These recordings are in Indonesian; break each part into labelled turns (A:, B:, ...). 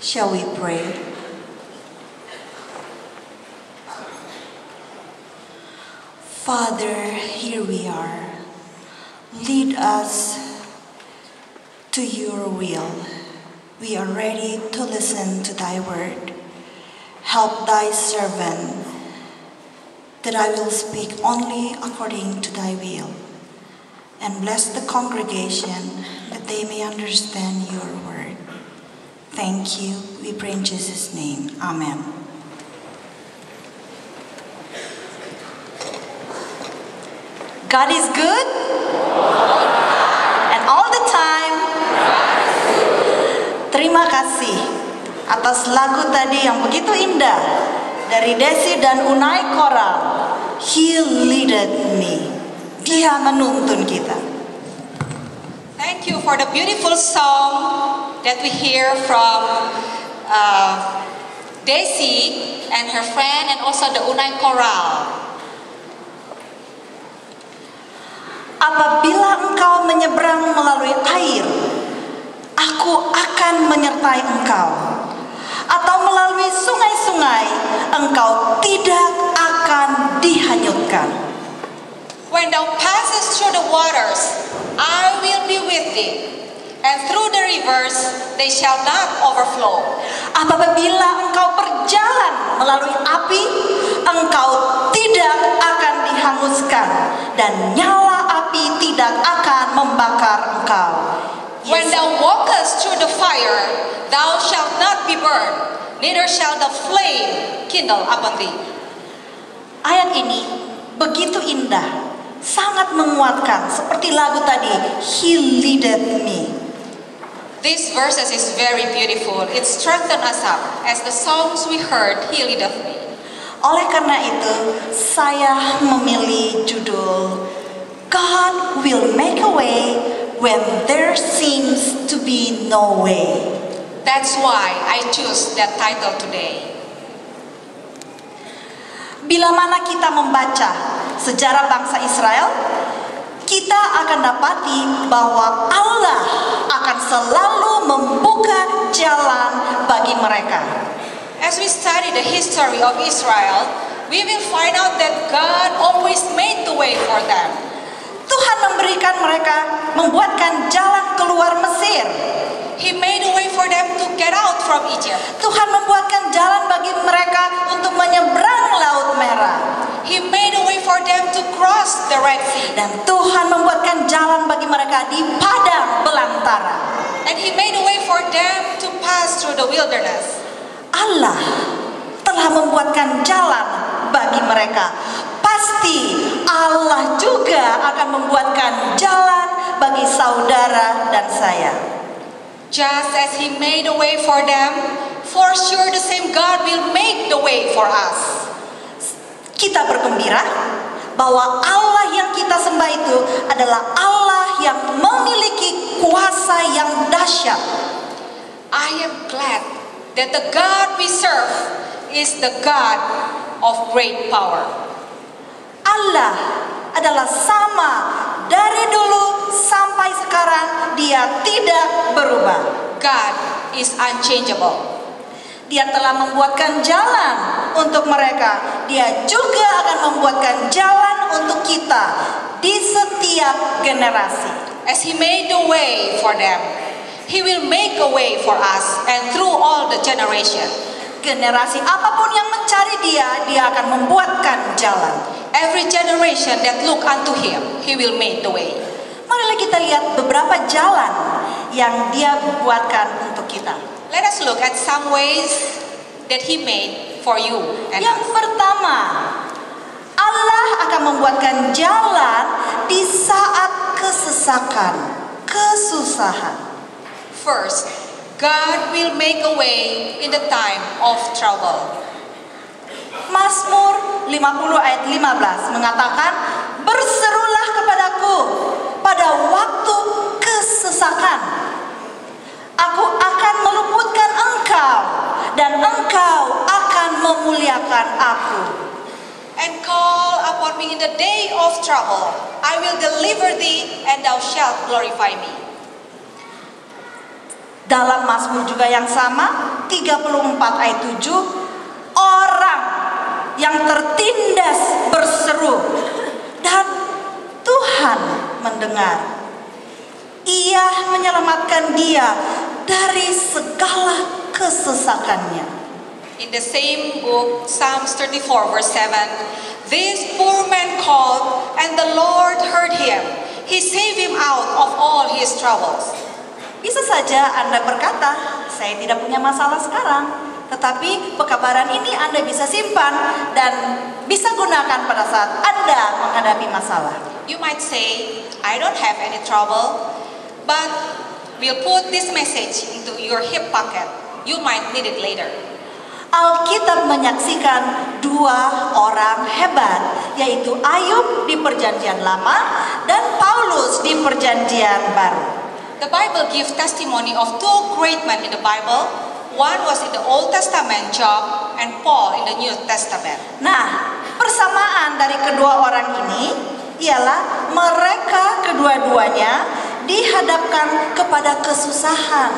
A: Shall we pray? Father, here we are. Lead us to your will. We are ready to listen to thy word. Help thy servant that I will speak only according to thy will. And bless the congregation that they may understand your word. Thank you. We pray in Jesus' name. Amen. God is good, and all the time. Terima kasih atas lagu tadi yang begitu indah dari Desi dan Unai Koral. He leaded me. Dia menuntun kita.
B: Thank you for the beautiful song that we hear from Desi and her friend, and also the Unai Koral.
A: Apabila engkau menyeberang melalui air, aku akan menyertai engkau. Atau melalui sungai-sungai, engkau tidak akan dihanyutkan.
B: When thou passest through the waters, I will be with thee, and through the rivers they shall not overflow.
A: Apabila engkau berjalan melalui api, engkau tidak akan dihanguskan, dan nyala api tidak akan membakar engkau.
B: When thou walkest through the fire, thou shalt not be burned, neither shall the flame kindle upon thee.
A: Ayat ini begitu indah, sangat menguatkan, seperti lagu tadi, He leaded me.
B: These verses is very beautiful. It strengthens us up as the songs we heard, He leadeth me.
A: Oleh karena itu, saya memilih judul God will make a way when there seems to be no way.
B: That's why I choose that title today.
A: Bila mana kita membaca sejarah bangsa Israel, kita akan dapati bahwa Allah akan selalu membuka jalan bagi mereka.
B: As we study the history of Israel, we will find out that God always made the way for them.
A: Tuhan memberikan mereka, membuatkan jalan keluar Mesir.
B: He made a way for them to get out from Egypt.
A: Tuhan membuatkan jalan bagi mereka untuk menyeberang Laut Merah.
B: He made a way for them to cross the Red Sea.
A: Dan Tuhan membuatkan jalan bagi mereka di padang belantara.
B: And He made a way for them to pass through the wilderness.
A: Allah telah membuatkan jalan bagi mereka. Pasti Allah juga akan membuatkan jalan bagi saudara dan saya.
B: Just as He made a way for them, for sure the same God will make the way for us.
A: Kita bergembira bahwa Allah yang kita sembah itu adalah Allah yang memiliki kuasa yang dahsyat.
B: I am glad that the God we serve is the God of great power.
A: Allah adalah sama dari dulu sampai sekarang, Dia tidak berubah.
B: God is unchangeable.
A: Dia telah membuatkan jalan untuk mereka. Dia juga akan membuatkan jalan untuk kita di setiap generasi.
B: As He made the way for them, He will make a way for us and through all the generations.
A: Generasi apapun yang mencari Dia, Dia akan membuatkan jalan.
B: Every generation that look unto Him, He will make the way.
A: Marilah kita lihat beberapa jalan yang Dia buatkan untuk kita.
B: Let us look at some ways that He made for you and
A: Yang
B: us.
A: pertama, Allah akan membuatkan jalan di saat kesesakan, kesusahan.
B: First, God will make a way in the time of trouble.
A: Mazmur 50 ayat 15 mengatakan, berserulah kepadaku pada waktu kesesakan. Aku akan meluputkan engkau dan engkau akan memuliakan aku.
B: And call upon me in the day of trouble. I will deliver thee, and thou shalt glorify me.
A: Dalam Mazmur juga yang sama, 34 ayat 7, orang yang tertindas berseru dan Tuhan mendengar. Ia menyelamatkan dia dari segala kesesakannya.
B: In the same book, Psalms 34 verse 7, this poor man called and the Lord heard him. He saved him out of all his troubles.
A: Bisa saja Anda berkata, saya tidak punya masalah sekarang, tetapi pekabaran ini Anda bisa simpan dan bisa gunakan pada saat Anda menghadapi masalah.
B: You might say, I don't have any trouble, but we'll put this message into your hip pocket. You might need it later.
A: Alkitab menyaksikan dua orang hebat, yaitu Ayub di Perjanjian Lama dan Paulus di Perjanjian Baru.
B: The Bible gives testimony of two great men in the Bible. One was in the Old Testament, Job, and Paul in the New Testament.
A: Nah, persamaan dari kedua orang ini ialah mereka kedua-duanya dihadapkan kepada kesusahan,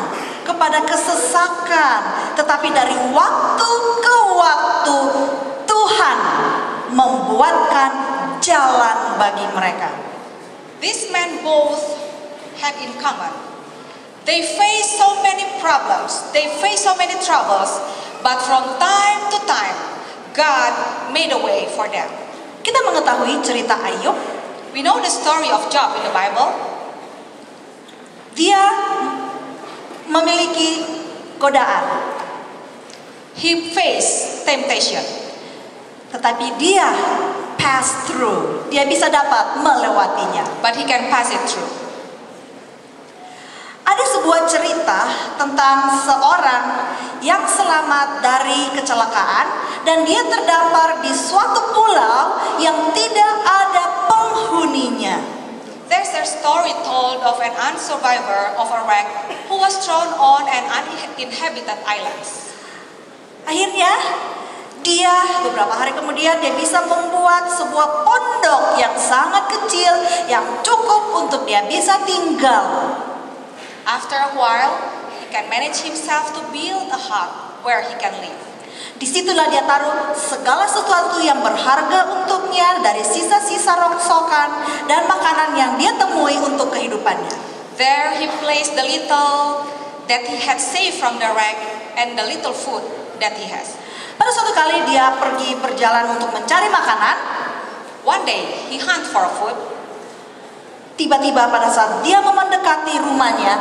A: kepada kesesakan, tetapi dari waktu ke waktu Tuhan membuatkan jalan bagi mereka.
B: These men both had in common. They faced so many problems, they faced so many troubles, but from time to time, God made a way for them.
A: Kita mengetahui cerita Ayub.
B: We know the story of Job in the Bible.
A: Dia memiliki godaan.
B: He faced temptation.
A: Tetapi dia pass through. Dia bisa dapat melewatinya.
B: But he can pass it through.
A: Ada sebuah cerita tentang seorang yang selamat dari kecelakaan dan dia terdampar di suatu pulau yang tidak ada penghuninya.
B: There's a story told of an unsurvivor of a wreck who was thrown on an uninhabited island.
A: Akhirnya dia beberapa hari kemudian dia bisa membuat sebuah pondok yang sangat kecil yang cukup untuk dia bisa tinggal.
B: After a while, he can manage himself to build a hut where he can live.
A: Disitulah dia taruh segala sesuatu yang berharga untuknya dari sisa-sisa rongsokan dan makanan yang dia temui untuk kehidupannya.
B: There he placed the little that he had saved from the wreck and the little food that he has.
A: Pada suatu kali dia pergi berjalan untuk mencari makanan.
B: One day he hunt for food.
A: Tiba-tiba pada saat dia mendekati rumahnya,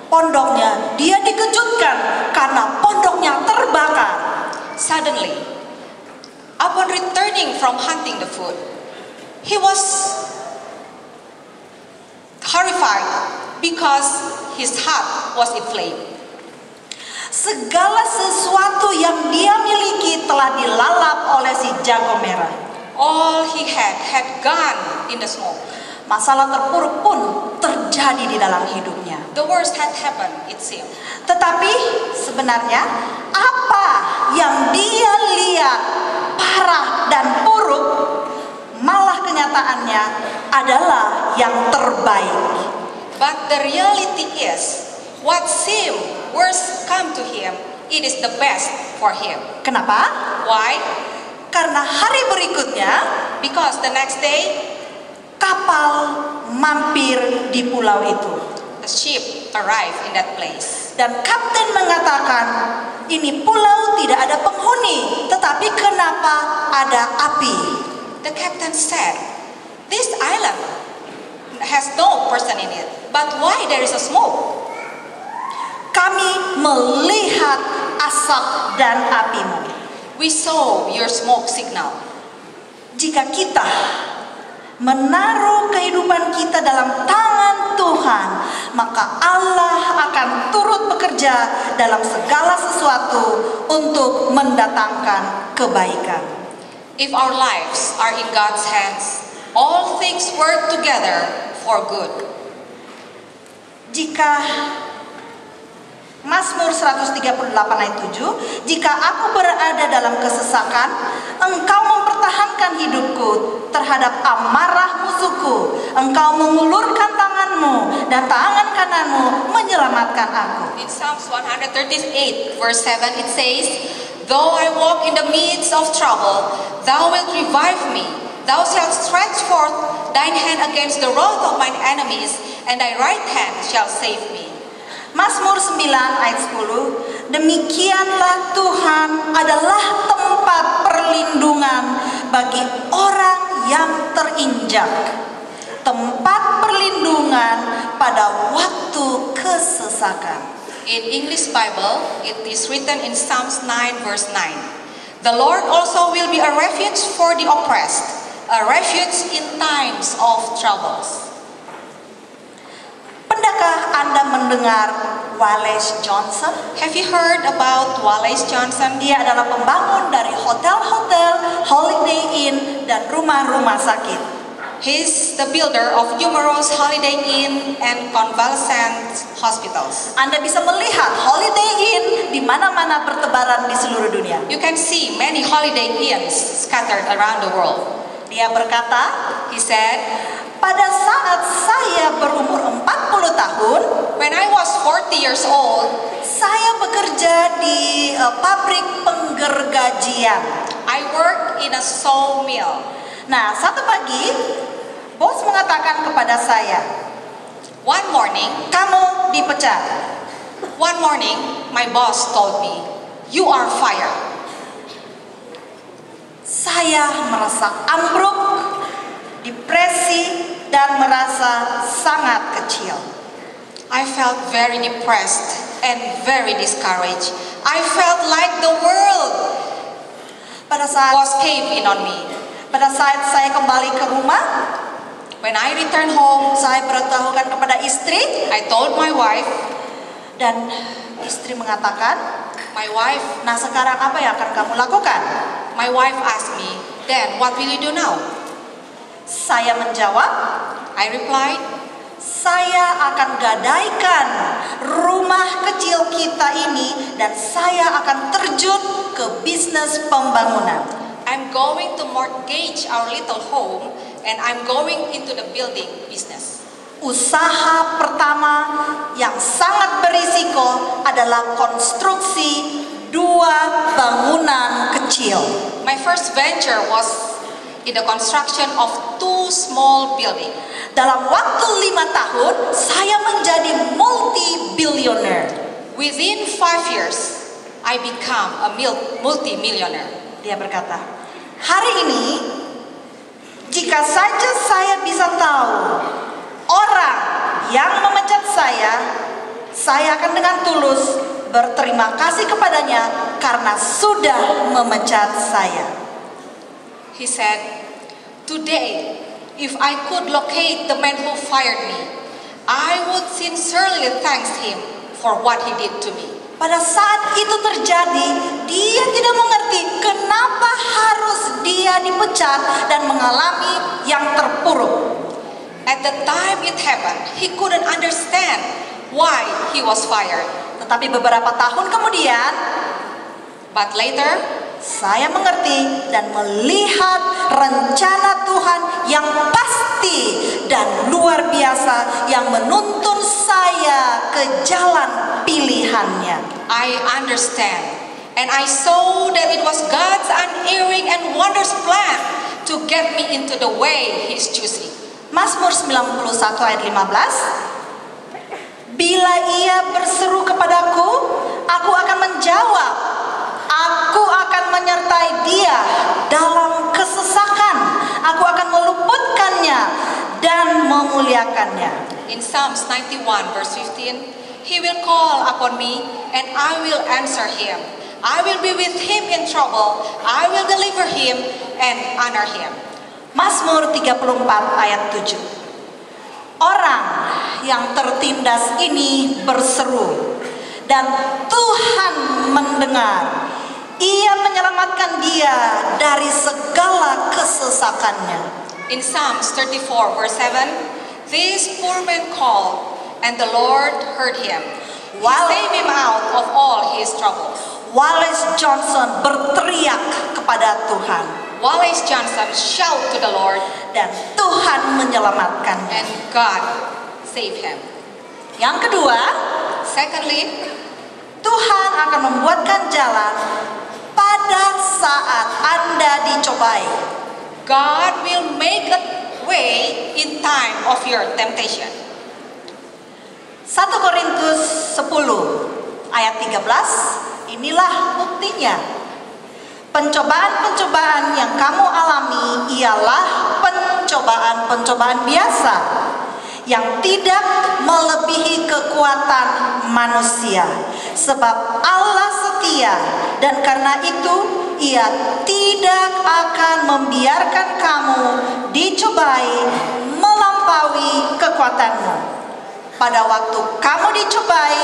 A: pondoknya, dia dikejutkan karena pondoknya terbakar.
B: Suddenly, upon returning from hunting the food, he was horrified because his hut was inflamed.
A: Segala sesuatu yang dia miliki telah dilalap oleh si jago merah.
B: All he had gone in the smoke.
A: Masalah terpuruk pun terjadi di dalam hidupnya.
B: The worst had happened, it seemed.
A: Tetapi sebenarnya apa yang dia lihat parah dan buruk, malah kenyataannya adalah yang terbaik.
B: But the reality is, what seemed worst come to him, it is the best for him.
A: Kenapa?
B: Why?
A: Karena hari berikutnya,
B: Because the next day,
A: kapal mampir di pulau itu.
B: a ship arrived in that place.
A: Dan kapten mengatakan, ini pulau tidak ada penghuni, tetapi kenapa ada api?
B: The captain said, this island has no person in it, but why there is a smoke?
A: Kami melihat asap dan apimu.
B: We saw your smoke signal.
A: Jika kita menaruh kehidupan kita dalam tangan Tuhan, maka Allah akan turut bekerja dalam segala sesuatu untuk mendatangkan kebaikan.
B: If our lives are in God's hands, all things work together for good.
A: Jika Mazmur 138 ayat 7, jika aku berada dalam kesesakan, engkau mempertahankan hidupku terhadap amarah musuhku. Engkau mengulurkan tanganmu tanganmu dan tangan kananmu menyelamatkan aku.
B: In Psalms 138 verse 7 it says, "Though I walk in the midst of trouble, thou wilt revive me. Thou shalt stretch forth thine hand against the wrath of mine enemies, and thy right hand shall save me."
A: Mazmur 9 ayat 10, demikianlah Tuhan adalah tempat perlindungan bagi orang yang terinjak, tempat perlindungan pada waktu kesesakan.
B: In English Bible, it is written in Psalms 9 verse 9, "The Lord also will be a refuge for the oppressed, a refuge in times of troubles."
A: Pernahkah Anda mendengar Wallace Johnson?
B: Have you heard about Wallace Johnson?
A: Dia adalah pembangun dari hotel-hotel, Holiday Inn, dan rumah-rumah sakit.
B: He's the builder of numerous Holiday Inn and convalescent hospitals.
A: Anda bisa melihat Holiday Inn di mana-mana bertebaran di seluruh dunia.
B: You can see many Holiday Inns scattered around the world.
A: Dia berkata,
B: He said,
A: pada saat saya berumur 40 tahun,
B: "When I was 40 years old,
A: saya bekerja di pabrik penggergajian.
B: I worked in a sawmill.
A: Nah, satu pagi, bos mengatakan kepada saya,
B: One morning,
A: kamu dipecat.
B: my boss told me, 'You are fired.'
A: Saya merasa ambruk, depresi, dan merasa sangat kecil.
B: I felt very depressed and very discouraged. I felt like the world
A: Pada saat
B: was caved in on me.
A: saya kembali ke rumah,
B: When I returned home,
A: saya beritahukan kepada istri,
B: I told my wife.
A: dan istri mengatakan,
B: My wife
A: nah sekarang apa yang akan kamu lakukan?
B: asked me, "Then what will you do now?"
A: Saya menjawab,
B: I replied,
A: saya akan gadaikan rumah kecil kita ini dan saya akan terjun ke bisnis pembangunan.
B: "I'm going to mortgage our little home and I'm going into the building business."
A: Usaha pertama yang sangat berisiko adalah konstruksi 2 bangunan kecil.
B: My first venture was in the construction of 2 small buildings.
A: Dalam waktu 5 tahun, saya menjadi multi-billionaire.
B: Within 5 years, I become a multi-millionaire.
A: Dia berkata, hari ini, jika saja saya bisa tahu orang yang memecat saya akan dengan tulus berterima kasih kepadanya karena sudah memecat saya.
B: He said, "Today, if I could locate the man who fired me, I would sincerely thank him for what he did to me."
A: Pada saat itu terjadi, dia tidak mengerti kenapa harus dia dipecat dan mengalami yang terpuruk.
B: At the time it happened, he couldn't understand why he was fired.
A: Tetapi beberapa tahun kemudian,
B: But later,
A: saya mengerti dan melihat rencana Tuhan yang pasti dan luar biasa yang menuntun saya ke jalan pilihannya.
B: I understand, and I saw that it was God's unerring and wondrous plan to get me into the way He's choosing.
A: Mazmur 91 ayat 15. Bila ia berseru kepadaku, aku akan menjawab. Aku akan menyertai dia dalam kesesakan. Aku akan meluputkannya dan memuliakannya.
B: In Psalms 91 verse 15, He will call upon me and I will answer him. I will be with him in trouble. I will deliver him and honor him.
A: Mazmur 34 ayat 7. Orang yang tertindas ini berseru dan Tuhan mendengar. Ia menyelamatkan dia dari segala kesesakannya.
B: In Psalms 34 verse 7, this poor man called and the Lord heard him. He saved him out of all his troubles.
A: Wallace Johnson berteriak kepada Tuhan.
B: Wallace Johnson shout to the Lord,
A: dan Tuhan menyelamatkannya.
B: and God save him.
A: Yang kedua,
B: Secondly,
A: Tuhan akan membuatkan jalan pada saat Anda dicobai.
B: God will make a way in time of your temptation.
A: 1 Korintus 10 ayat 13, inilah buktinya. Pencobaan-pencobaan yang kamu alami ialah pencobaan-pencobaan biasa yang tidak melebihi kekuatan manusia. Sebab Allah setia dan karena itu Ia tidak akan membiarkan kamu dicobai melampaui kekuatanmu. Pada waktu kamu dicobai,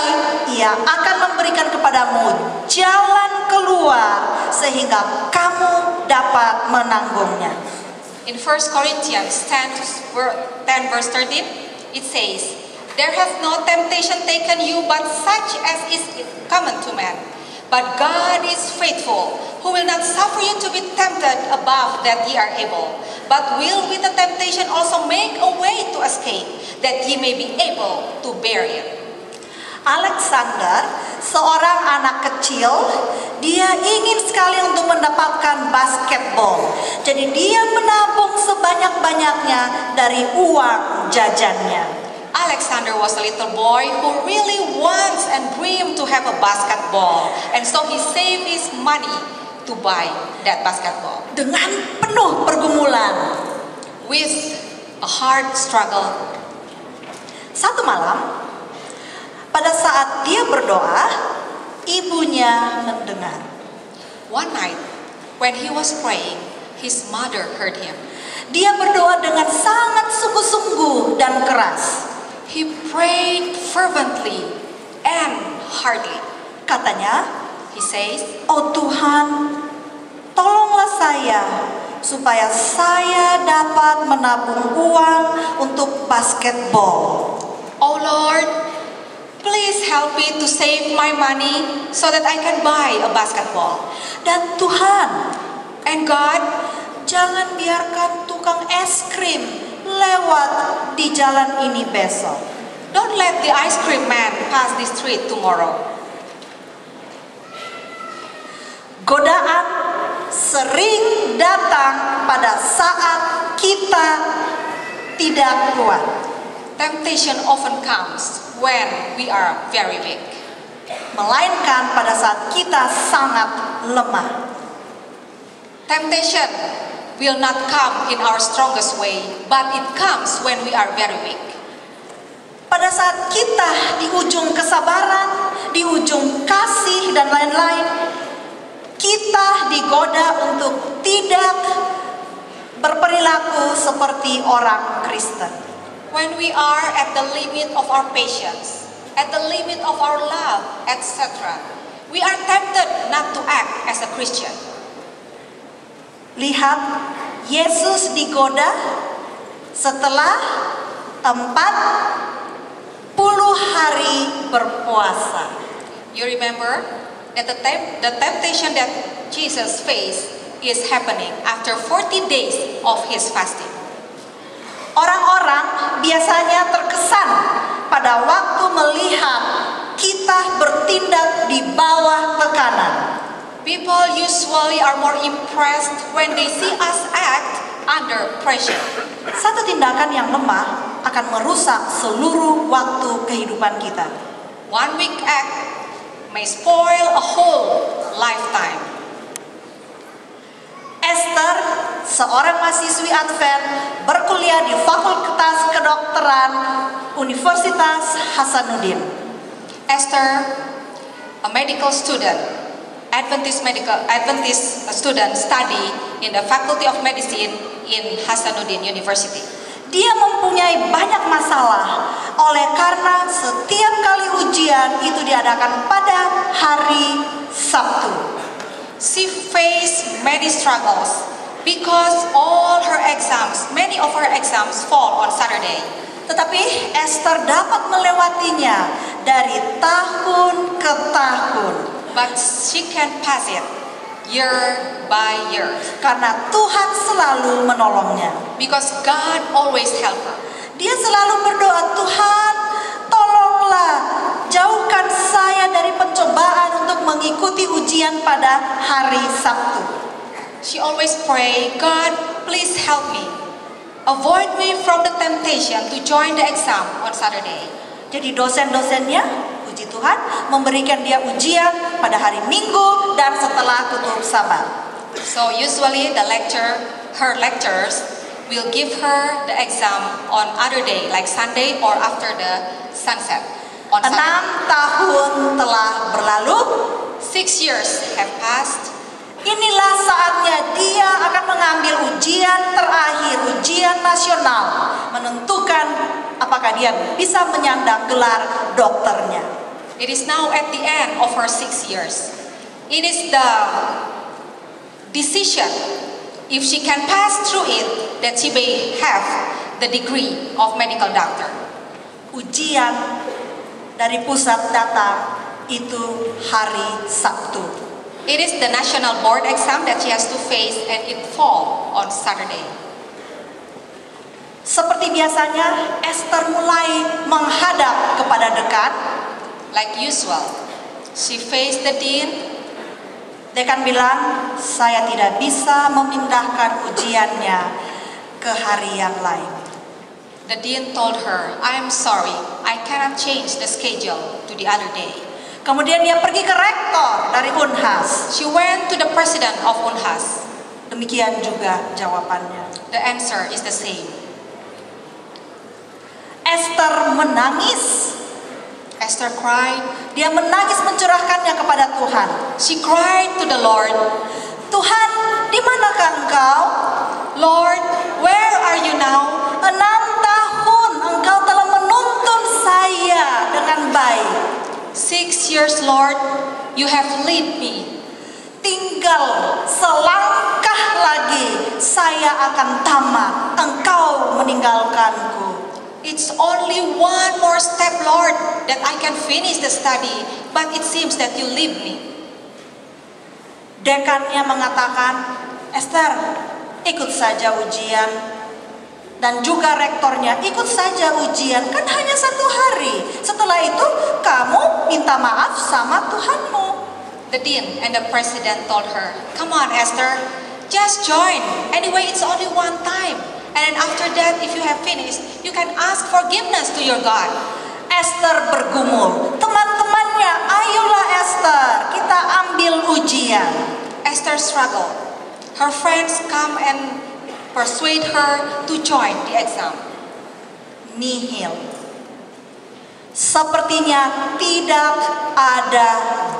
A: Ia akan memberikan kepadamu jalan keluar sehingga kamu dapat menanggungnya.
B: In 1 Corinthians 10 verse 13, it says, "There hath no temptation taken you but such as is common to man. But God is faithful, who will not suffer you to be tempted above that ye are able, but will with the temptation also make a way to escape, that ye may be able to bear it."
A: Alexander, seorang anak kecil, dia ingin sekali untuk mendapatkan basketball. Jadi dia menabung sebanyak-banyaknya dari uang jajannya.
B: Alexander was a little boy who really wants and dreamed to have a basketball, and so he saved his money to buy that basketball.
A: Dengan penuh pergumulan,
B: With a hard struggle,
A: satu malam, pada saat dia berdoa, ibunya mendengar.
B: one night when he was praying, his mother heard him.
A: Dia berdoa dengan sangat sungguh-sungguh dan keras.
B: He prayed fervently and heartily.
A: Katanya,
B: He says,
A: "Oh Tuhan, tolonglah saya supaya saya dapat menabung uang untuk basketball."
B: "Oh Lord, please help me to save my money so that I can buy a basketball."
A: Dan Tuhan,
B: And God,
A: jangan biarkan tukang es krim lewat di jalan ini besok.
B: don't let the ice cream man pass the street tomorrow.
A: Godaan sering datang pada saat kita tidak kuat.
B: Temptation often comes when we are very weak.
A: Melainkan pada saat kita sangat lemah.
B: Temptation will not come in our strongest way, but it comes when we are very weak.
A: Pada saat kita di ujung kesabaran, di ujung kasih dan lain-lain, kita digoda untuk tidak berperilaku seperti orang Kristen.
B: When we are at the limit of our patience, at the limit of our love, etc., we are tempted not to act as a Christian.
A: Lihat, Yesus digoda setelah 40 hari berpuasa.
B: You remember that the temptation that Jesus faced is happening after 40 days of his fasting.
A: Orang-orang biasanya terkesan pada waktu melihat kita bertindak di bawah tekanan.
B: People usually are more impressed when they see us act under pressure.
A: Satu tindakan yang lemah akan merusak seluruh waktu kehidupan kita.
B: One weak act may spoil a whole lifetime.
A: Esther, seorang mahasiswi Advent, berkuliah di Fakultas Kedokteran Universitas Hasanuddin.
B: Esther, a medical student, Adventist student, study in the Faculty of Medicine in Hasanuddin University.
A: Dia mempunyai banyak masalah oleh karena setiap kali ujian itu diadakan pada hari Sabtu.
B: She faced many struggles because many of her exams fall on Saturday.
A: Tetapi Esther dapat melewatinya dari tahun ke tahun.
B: But she can pass it year by year
A: Karena Tuhan selalu menolongnya.
B: because God always helps her.
A: Dia selalu berdoa, Tuhan, tolonglah jauhkan saya dari pencobaan untuk mengikuti ujian pada hari Sabtu.
B: She always pray, God, please help me. Avoid me from the temptation to join the exam on Saturday.
A: Jadi dosen-dosennya, puji Tuhan, memberikan dia ujian pada hari Minggu dan setelah tutup Sabat.
B: So usually her lecturers will give her the exam on other day, like Sunday or after the sunset on
A: 6
B: Saturday.
A: tahun telah berlalu.
B: 6 years have passed.
A: Inilah saatnya dia akan mengambil ujian terakhir, ujian nasional, menentukan apakah dia bisa menyandang gelar dokternya.
B: It is now at the end of her 6 years. It is the decision, if she can pass through it, that she may have the degree of medical doctor.
A: Ujian dari pusat datang itu hari Sabtu.
B: It is the national board exam that she has to face, and it fall on Saturday.
A: Seperti biasanya, Esther mulai menghadap kepada dekan.
B: Like usual, she faced the dean.
A: Dekan bilang, saya tidak bisa memindahkan ujiannya ke hari yang lain.
B: The dean told her, I am sorry, I cannot change the schedule to the other day.
A: Kemudian dia pergi ke rektor dari Unhas.
B: She went to the president of Unhas.
A: Demikian juga jawabannya.
B: The answer is the same.
A: Esther menangis.
B: Esther cried.
A: Dia menangis mencurahkannya kepada Tuhan.
B: She cried to the Lord.
A: Tuhan, di manakah Engkau?
B: Lord, where are you now?
A: 6 tahun Engkau telah menuntun saya dengan baik.
B: 6 years, Lord, you have led me.
A: Tinggal selangkah lagi saya akan tamat. Engkau meninggalkanku.
B: It's only one more step, Lord, that I can finish the study, but it seems that you leave me.
A: Dekannya mengatakan, Esther, ikut saja ujian. Dan juga rektornya, ikut saja ujian, kan hanya 1 hari. Setelah itu, kamu minta maaf sama Tuhanmu.
B: The dean and the president told her, come on, Esther, just join. Anyway, it's only one time. And then after that, if you have finished, you can ask forgiveness to your God.
A: Esther bergumul, teman-temannya, ayolah Esther, kita ambil ujian.
B: Esther struggled. Her friends come and persuade her to join the exam.
A: Nihil. Sepertinya tidak ada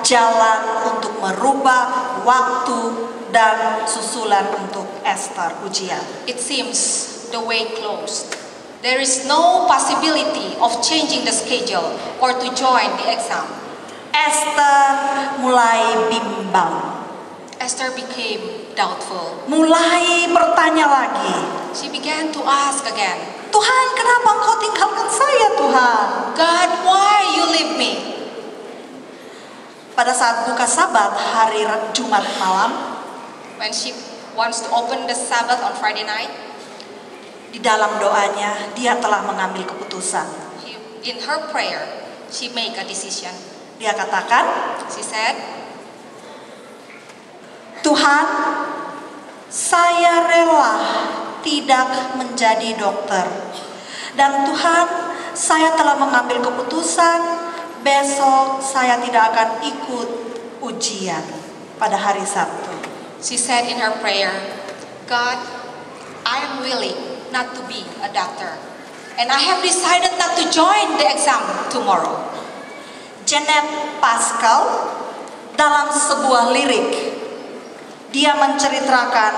A: jalan untuk merubah waktu dan susulan untuk Esther ujian.
B: It seems the way closed. There is no possibility of changing the schedule or to join the exam.
A: Esther mulai bimbang.
B: Esther became doubtful.
A: Mulai bertanya lagi.
B: She began to ask again,
A: Tuhan, kenapa Engkau tinggalkan saya, Tuhan?
B: God, why you leave me?
A: Pada saat buka Sabat hari Jumat malam,
B: When she wants to open the Sabbath on Friday night,
A: di dalam doanya dia telah mengambil keputusan.
B: in her prayer, she made a decision.
A: Dia katakan,
B: She said,
A: Tuhan, saya rela tidak menjadi dokter. Dan Tuhan, saya telah mengambil keputusan, besok saya tidak akan ikut ujian pada hari Sabtu.
B: she said in her prayer, God, I am willing not to be a doctor. And I have decided not to join the exam tomorrow.
A: Jeanette Pascal dalam sebuah lirik, dia menceritakan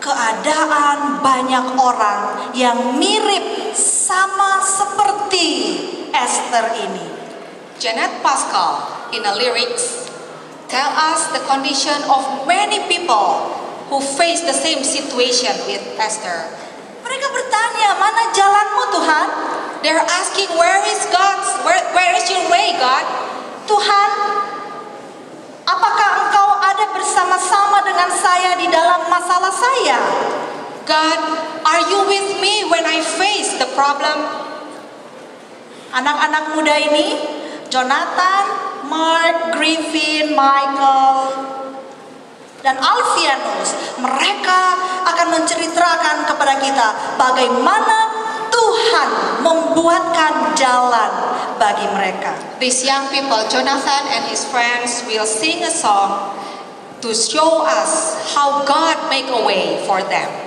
A: keadaan banyak orang yang mirip sama seperti Esther ini.
B: Jeanette Pascal, in the lyrics, tell us the condition of many people who face the same situation with Esther.
A: Mereka bertanya, mana jalanmu Tuhan?
B: They're asking, where is your way, God?
A: Tuhan, apakah Engkau ada bersama-sama dengan saya di dalam masalah saya?
B: God, are you with me when I face the problem?
A: Anak-anak muda ini, Jonathan, Mark, Griffin, Michael, dan Alfianus, mereka akan menceritakan kepada kita bagaimana Tuhan membuatkan jalan bagi mereka.
B: These young people, Jonathan and his friends, will sing a song to show us how God make a way for them.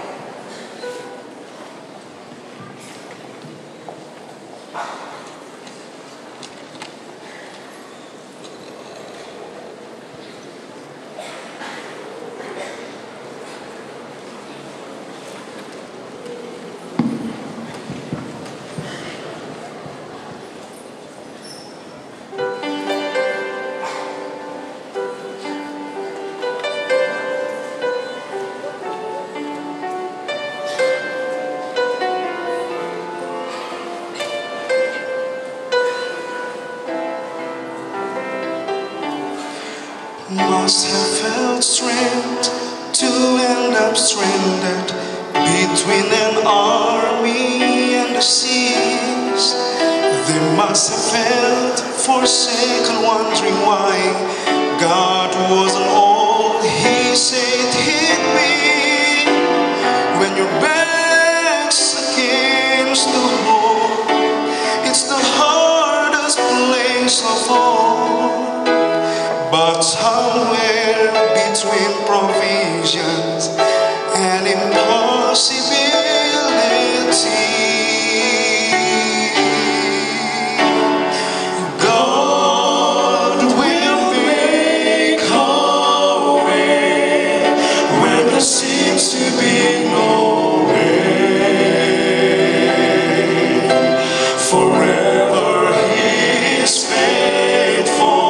C: Must have felt strength to end up stranded between an army and the seas. They must have felt forsaken, wondering why God wasn't all He said He'd be. When your back's against the wall, it's the hardest place of all. But somewhere between provisions and impossibility, God will make a way when there seems to be no way. Forever He is faithful.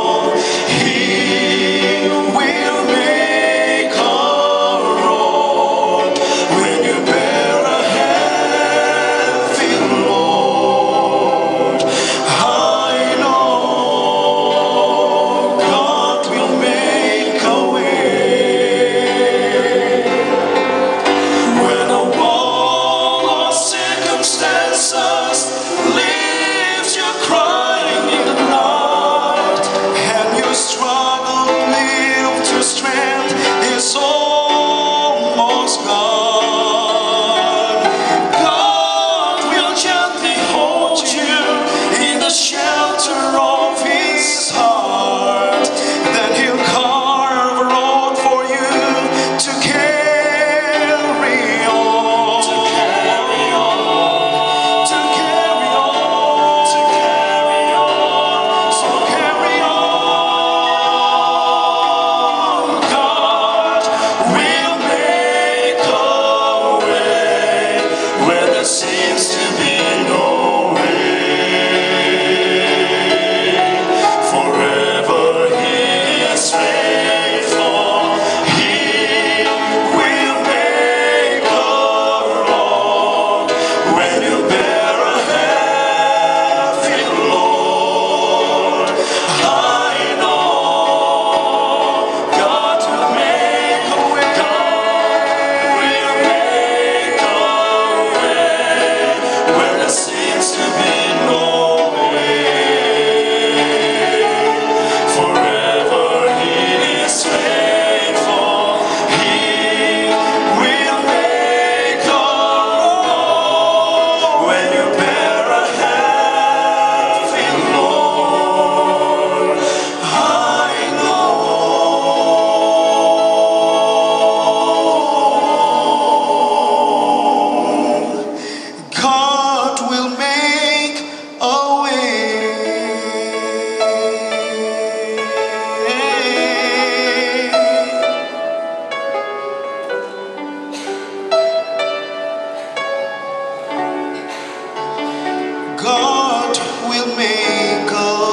C: God will make a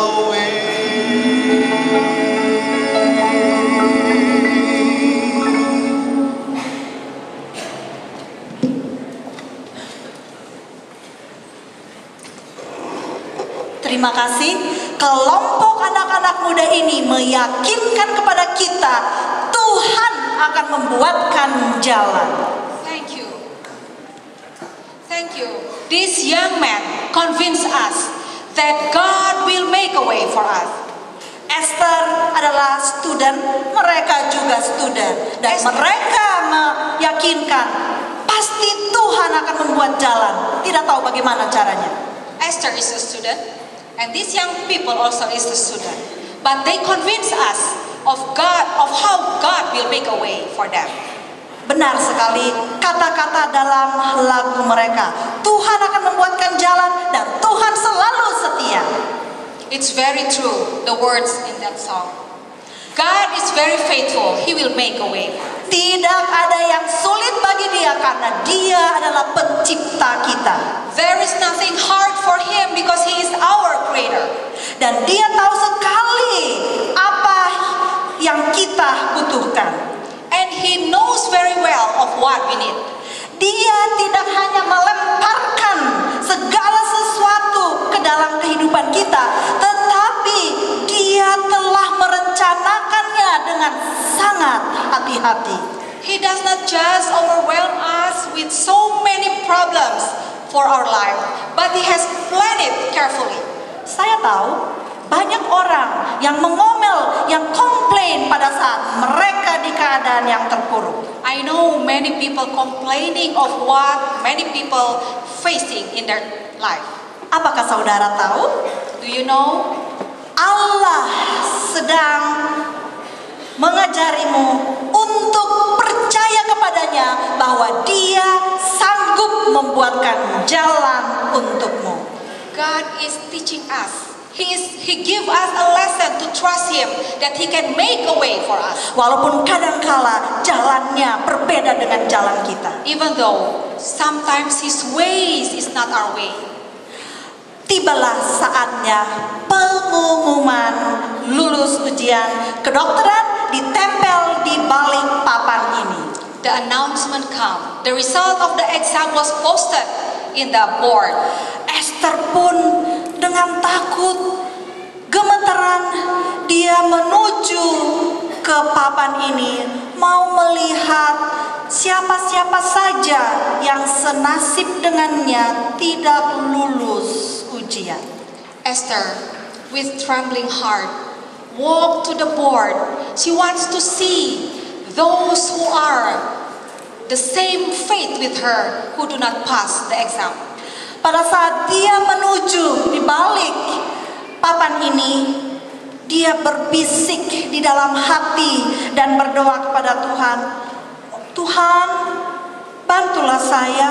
A: Terima kasih, kelompok anak-anak muda ini meyakinkan kepada kita Tuhan akan membuatkan jalan.
B: Thank you. Thank Thank you. This young man convinced us that God will make a way for us.
A: Esther adalah student, mereka juga student, dan mereka meyakinkan pasti Tuhan akan membuat jalan. Tidak tahu bagaimana caranya.
B: Esther is a student, and these young people also is a student. But they convince us of God, of how God will make a way for them.
A: Benar sekali kata-kata dalam lagu mereka. Tuhan akan membuatkan jalan dan Tuhan selalu setia.
B: It's very true, the words in that song. God is very faithful, He will make a way.
A: Tidak ada yang sulit bagi Dia karena Dia adalah pencipta kita.
B: There is nothing hard for Him because He is our creator.
A: Dan Dia tahu sekali apa yang kita butuhkan.
B: And He knows very well of what we need.
A: Dia tidak hanya melemparkan segala sesuatu ke dalam kehidupan kita, tetapi Dia telah merencanakannya dengan sangat hati-hati.
B: He does not just overwhelm us with so many problems for our life, but He has planned it carefully.
A: Saya tahu banyak orang yang mengomel, yang komplain pada saat mereka di keadaan yang terpuruk.
B: I know many people complaining of what many people facing in their life.
A: Apakah saudara tahu?
B: Do you know?
A: Allah sedang mengajarimu untuk percaya kepadanya bahwa Dia sanggup membuatkan jalan untukmu.
B: God is teaching us. He give us a lesson to trust Him that He can make a way for us.
A: Walaupun kadangkala jalannya berbeda dengan jalan kita.
B: Even though sometimes His ways is not our way.
A: Tibalah saatnya pengumuman lulus ujian kedokteran ditempel di balik papan ini.
B: The announcement come. The result of the exam was posted in the board.
A: Esther pun dengan takut, gemeteran, dia menuju ke papan ini, mau melihat siapa-siapa saja yang senasib dengannya tidak lulus ujian.
B: Esther, with trembling heart, walked to the board. She wants to see those who are the same faith with her who do not pass the exam.
A: Pada saat dia menuju di balik papan ini, dia berbisik di dalam hati dan berdoa kepada Tuhan. Tuhan, bantulah saya,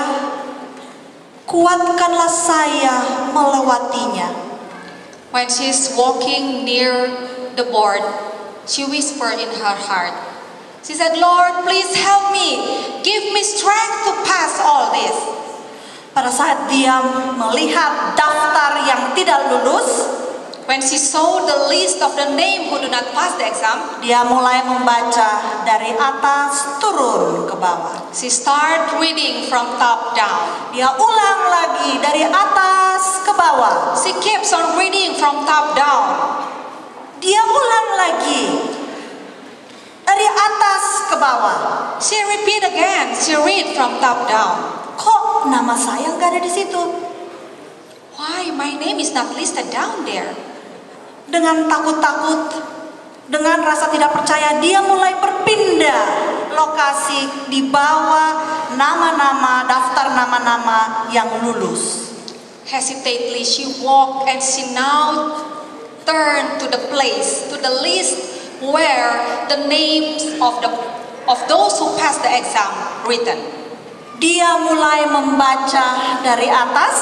A: kuatkanlah saya melewatinya.
B: When she's walking near the board, she whispered in her heart. She said, Lord, please help me. Give me strength to pass all this.
A: Pada saat dia melihat daftar yang tidak lulus,
B: when she saw the list of the name who do not pass the exam,
A: dia mulai membaca dari atas turun ke bawah.
B: She start reading from top down.
A: Dia ulang lagi dari atas ke bawah.
B: She keeps on reading from top down.
A: Dia ulang lagi dari atas ke bawah.
B: She repeat again. She read from top down.
A: Kok nama saya nggak ada di situ?
B: Why my name is not listed down there?
A: Dengan takut-takut, dengan rasa tidak percaya, dia mulai berpindah lokasi di bawah nama-nama, daftar nama-nama yang lulus.
B: Hesitantly she walked and she now turned to the place, to the list where the names of those who passed the exam written.
A: Dia mulai membaca dari atas.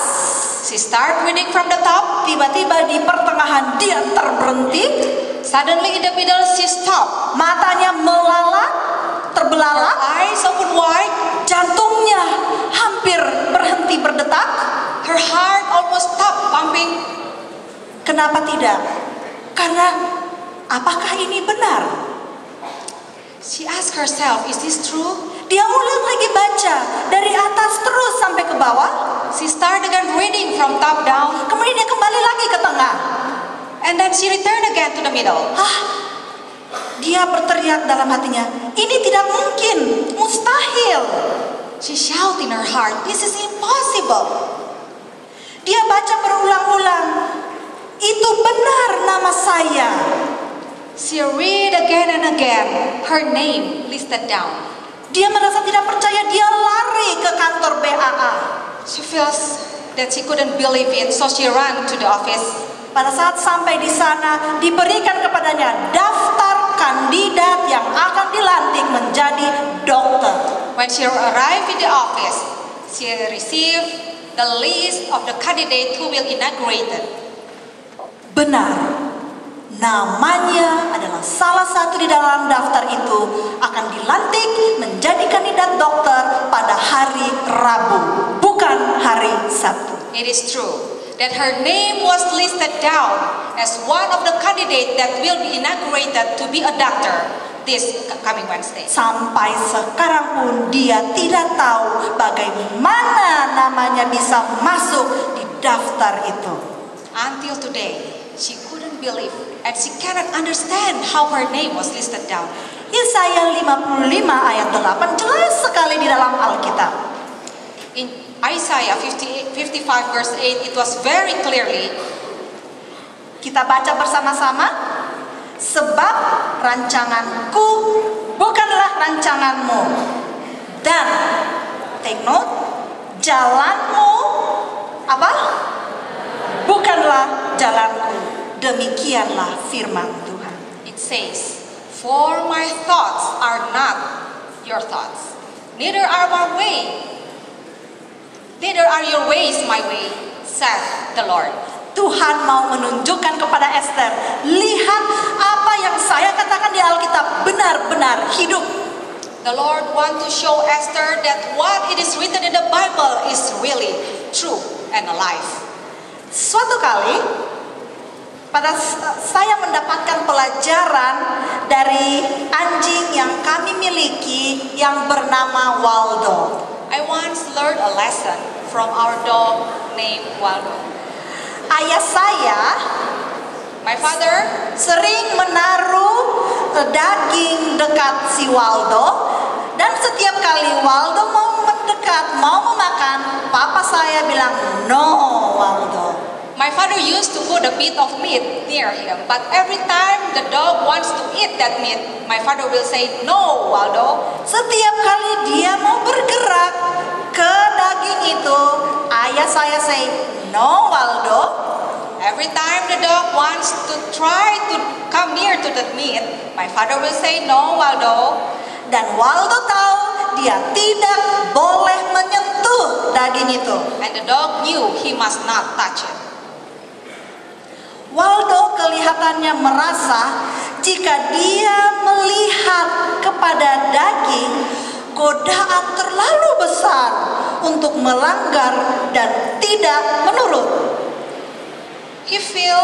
B: She start reading from the top.
A: Tiba-tiba di pertengahan dia terberhenti.
B: Suddenly in the middle she stop.
A: Matanya melalak, terbelalak.
B: Her eyes open wide.
A: Jantungnya hampir berhenti berdetak.
B: Her heart almost stop pumping.
A: Kenapa tidak? Karena apakah ini benar?
B: She asked herself, is this true?
A: Dia ulang lagi baca dari atas terus sampai ke bawah.
B: She started again reading from top down.
A: Kemudian dia kembali lagi ke tengah.
B: And then she returned again to the middle.
A: Dia berteriak dalam hatinya, ini tidak mungkin, mustahil.
B: She shouted in her heart, "This is impossible."
A: Dia baca berulang-ulang, itu benar nama saya.
B: She read again and again her name listed down.
A: Dia merasa tidak percaya, dia lari ke kantor BAA.
B: She feels that she couldn't believe it, so she ran to the office.
A: Pada saat sampai di sana, diberikan kepadanya daftar kandidat yang akan dilantik menjadi dokter.
B: When she arrived in the office, she received the list of the candidate who will inaugurate it.
A: Benar, namanya adalah salah satu di dalam daftar itu akan dilantik menjadi kandidat dokter pada hari Rabu, bukan hari Sabtu.
B: It is true that her name was listed down as one of the candidates that will be inaugurated to be a doctor this coming Wednesday.
A: Sampai sekarang pun dia tidak tahu bagaimana namanya bisa masuk di daftar itu.
B: Until today, she couldn't believe and she cannot understand how her name was listed down.
A: Yesaya 55 ayat 8 jelas sekali di dalam Alkitab.
B: In Isaiah 55 verse 8, it was very clearly.
A: Kita baca bersama-sama. Sebab rancanganku bukanlah rancanganmu, dan take note, jalanmu apa? Bukanlah jalanku. Demikianlah firman Tuhan.
B: It says, "For my thoughts are not your thoughts, neither are your ways my way, saith the Lord."
A: Tuhan mau menunjukkan kepada Esther, lihat apa yang saya katakan di Alkitab benar-benar hidup.
B: The Lord want to show Esther that what it is written in the Bible is really true and alive.
A: Suatu kali, saya mendapatkan pelajaran dari anjing yang kami miliki yang bernama Waldo.
B: I once learned a lesson from our dog named Waldo.
A: Ayah saya,
B: my father,
A: sering menaruh daging dekat si Waldo, dan setiap kali Waldo mau mendekat, mau memakan, papa saya bilang, "No, Waldo."
B: My father used to put a bit of meat near him, but every time the dog wants to eat that meat, my father will say, "No, Waldo."
A: Setiap kali dia mau bergerak ke daging itu, ayah saya say, "No, Waldo."
B: Every time the dog wants to try to come near to that meat, my father will say, "No, Waldo."
A: Dan Waldo tahu dia tidak boleh menyentuh daging itu.
B: And the dog knew he must not touch it.
A: Waldo kelihatannya merasa jika dia melihat kepada daging, godaan terlalu besar untuk melanggar dan tidak menurut.
B: He feel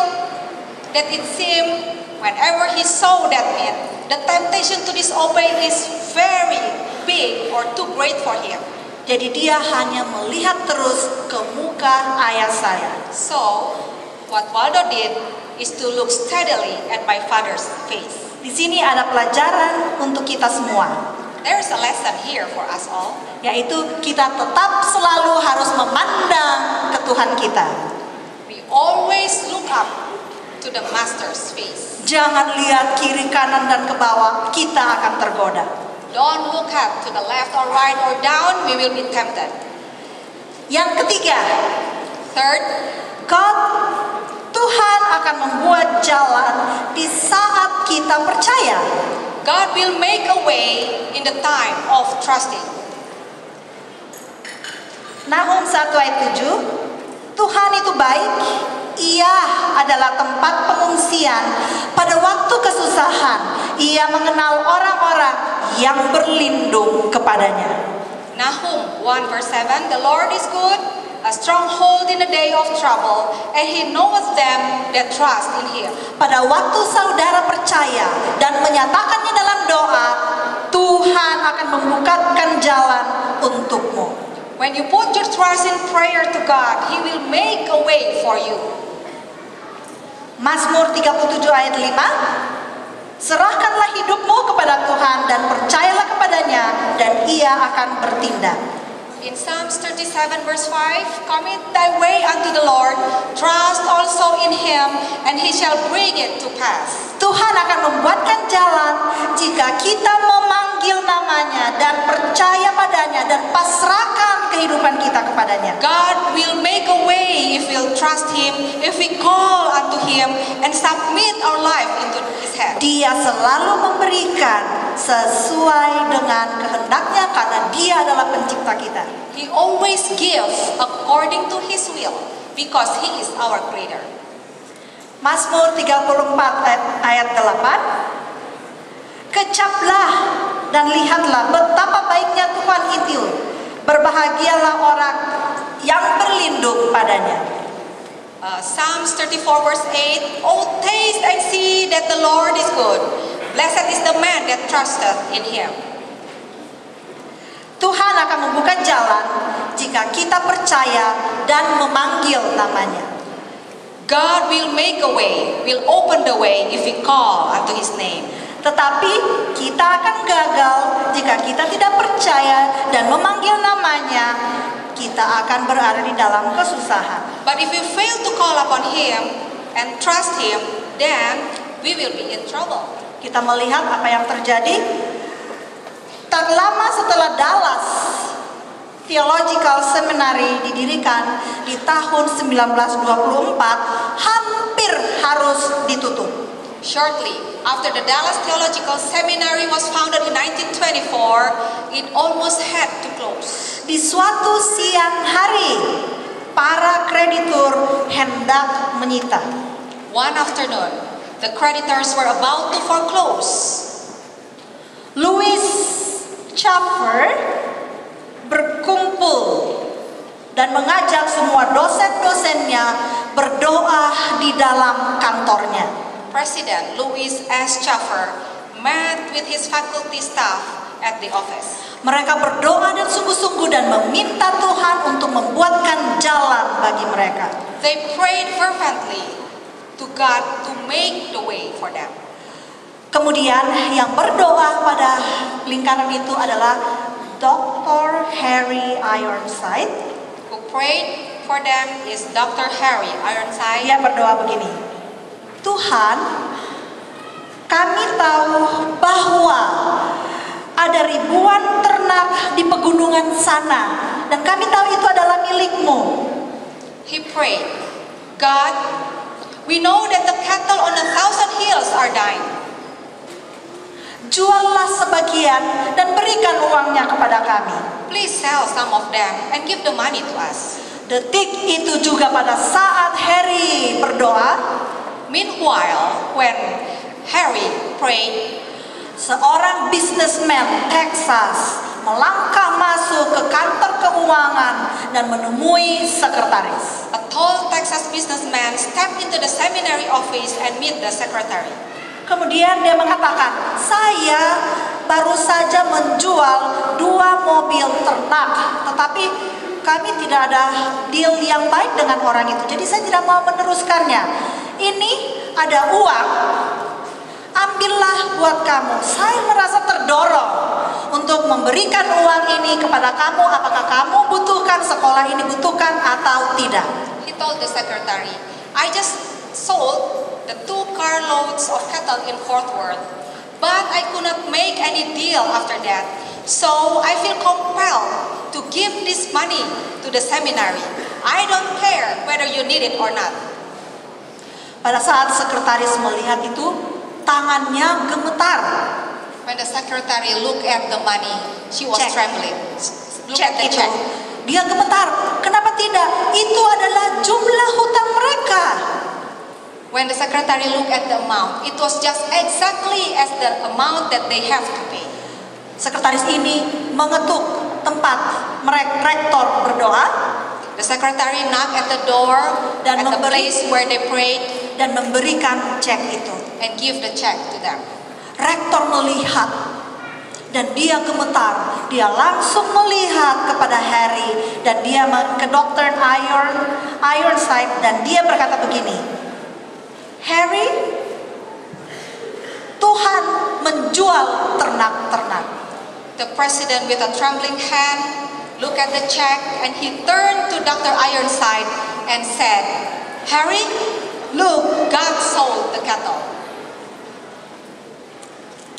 B: that it seemed whenever he saw that meat, the temptation to disobey is very big or too great for him.
A: Jadi dia hanya melihat terus ke muka ayah saya.
B: So, what Waldo did is to look steadily at my father's face.
A: Di sini ada pelajaran untuk kita semua.
B: There's a lesson here for us all.
A: Yaitu kita tetap selalu harus memandang ke Tuhan kita.
B: We always look up to the Master's face.
A: Jangan lihat kiri kanan dan ke bawah, kita akan tergoda.
B: Don't look up to the left or right or down, we will be tempted.
A: Yang ketiga,
B: Third,
A: Tuhan akan membuat jalan di saat kita percaya.
B: God will make a way in the time of trusting.
A: Nahum 1 ayat 7, Tuhan itu baik, Ia adalah tempat pengungsian pada waktu kesusahan. Ia mengenal orang-orang yang berlindung kepadanya.
B: Nahum 1 verse 7, the Lord is good, a stronghold in the day of trouble, and He knoweth them that trust in Him.
A: Pada waktu saudara percaya dan menyatakannya dalam doa, Tuhan akan membukakan jalan untukmu.
B: When you put your trust in prayer to God, He will make a way for you.
A: Mazmur 37 ayat 5, serahkanlah hidupmu kepada Tuhan dan percayalah kepadanya dan Ia akan bertindak.
B: In Psalms 37 verse 5, commit thy way unto the Lord, trust also in him, and he shall bring it to pass.
A: Tuhan akan membuatkan jalan jika kita memanggil namanya dan percaya padanya dan pasrahkan kehidupan kita kepadanya.
B: God will make a way if we'll trust him, if we call unto him and submit our life into his hand.
A: Dia selalu memberikan sesuai dengan kehendaknya karena dia adalah pencipta kita.
B: He always gives according to his will because he is our creator.
A: Mazmur 34 ayat 8. Kecaplah dan lihatlah betapa baiknya Tuhan itu. Berbahagialah orang yang berlindung padanya.
B: Psalms 34 verse 8, oh taste and see that the Lord is good. Blessed is the man that trusteth in him.
A: Tuhan akan membuka jalan jika kita percaya dan memanggil namanya.
B: God will make a way, will open the way if we call unto his name.
A: Tetapi kita akan gagal jika kita tidak percaya dan memanggil namanya. Kita akan berada di dalam kesusahan.
B: But if we fail to call upon him and trust him, then we will be in trouble.
A: Kita melihat apa yang terjadi. Tak lama setelah Dallas Theological Seminary didirikan di tahun 1924, hampir harus ditutup.
B: Shortly after the Dallas Theological Seminary was founded in 1924, it almost had to close.
A: Di suatu siang hari, para kreditur hendak menyita.
B: One afternoon, the creditors were about to foreclose.
A: Louis Chafer berkumpul dan mengajak semua dosen-dosennya berdoa di dalam kantornya.
B: President Louis S. Chafer met with his faculty staff at the office.
A: Mereka berdoa dan sungguh-sungguh dan meminta Tuhan untuk membuatkan jalan bagi mereka.
B: They prayed fervently to God to make the way for them.
A: Kemudian yang berdoa pada lingkaran itu adalah Dr. Harry Ironside.
B: Who prayed for them is Dr. Harry Ironside.
A: Dia berdoa begini, Tuhan, kami tahu bahwa ada ribuan ternak di pegunungan sana dan kami tahu itu adalah milikmu.
B: He prayed, God, we know that the cattle on 1,000 hills are thine.
A: Juallah sebagian dan berikan uangnya kepada kami.
B: Please sell some of them and give the money to us.
A: Detik itu juga pada saat Harry berdoa,
B: Meanwhile, when Harry prayed,
A: seorang businessman Texas melangkah masuk ke kantor keuangan dan menemui sekretaris.
B: a tall Texas businessman stepped into the seminary office and meet the secretary.
A: Kemudian dia mengatakan, saya baru saja menjual 2 mobil ternak, tetapi kami tidak ada deal yang baik dengan orang itu, jadi saya tidak mau meneruskannya. Ini ada uang, ambillah buat kamu. Saya merasa terdorong untuk memberikan uang ini kepada kamu. Apakah kamu butuhkan, sekolah ini butuhkan atau tidak?
B: He told the secretary, I just sold the 2 carloads of cattle in Fort Worth, but I could not make any deal after that. So I feel compelled to give this money to the seminary. I don't care whether you need it or not.
A: Pada saat sekretaris melihat itu, tangannya gemetar.
B: When the secretary looked at the money, she was
A: Check.
B: trembling. Look
A: Cek
B: at the
A: itu,
B: check.
A: dia gemetar. Kenapa tidak? Itu adalah jumlah hutang mereka.
B: When the secretary looked at the amount, it was just exactly as the amount that they have to pay.
A: Sekretaris ini mengetuk tempat rektor berdoa
B: The secretary knocked at the door
A: Dan
B: at the
A: memberi-
B: place where they prayed
A: dan memberikan cek itu.
B: and give the check to them.
A: Rektor melihat dan dia gemetar. Dia langsung melihat kepada Harry dan dia ke Dr. Ironside dan dia berkata begini, Harry, Tuhan menjual ternak-ternak.
B: The president with a trembling hand looked at the check, and he turned to Dr. Ironside and said, "Harry, look, God sold the cattle."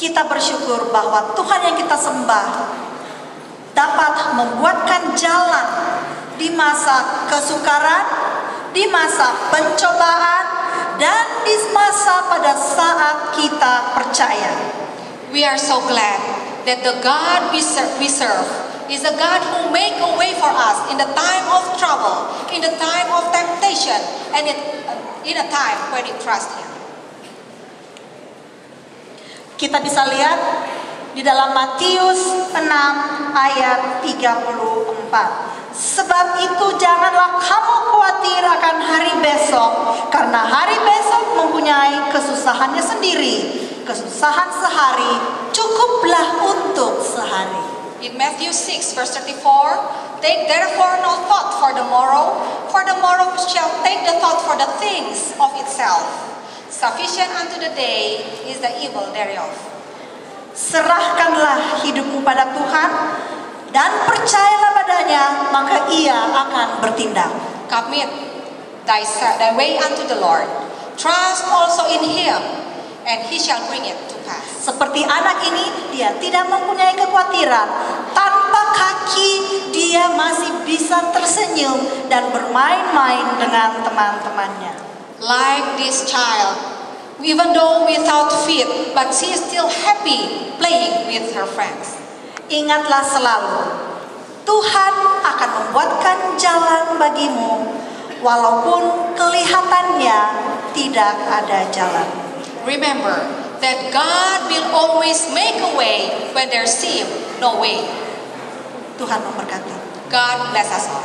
A: Kita bersyukur bahwa Tuhan yang kita sembah dapat membuatkan jalan di masa kesukaran, di masa pencobaan, dan di masa pada saat kita percaya.
B: We are so glad that the God we serve is a God who make a way for us in the time of trouble, in the time of temptation, and in a time when we trust Him.
A: Kita bisa lihat di dalam Matius 6 ayat 34. Sebab itu janganlah kamu khawatir akan hari besok, karena hari besok mempunyai kesusahannya sendiri. Kesusahan sehari cukuplah untuk sehari.
B: In Matthew 6 verse 34, take therefore no thought for the morrow shall take the thought for the things of itself. Sufficient unto the day is the evil thereof.
A: Serahkanlah hidupmu pada Tuhan dan percayalah padanya, maka Ia akan bertindak.
B: Commit thy way unto the Lord. Trust also in Him, and He shall bring it to pass.
A: Seperti anak ini, dia tidak mempunyai kekhawatiran. Tanpa kaki, dia masih bisa tersenyum dan bermain-main dengan teman-temannya.
B: Like this child, even though without feet, but she is still happy playing with her friends.
A: Ingatlah selalu, Tuhan akan membuatkan jalan bagimu, walaupun kelihatannya tidak ada jalan.
B: Remember that God will always make a way when there seems no way.
A: Tuhan memberkati.
B: God bless us all.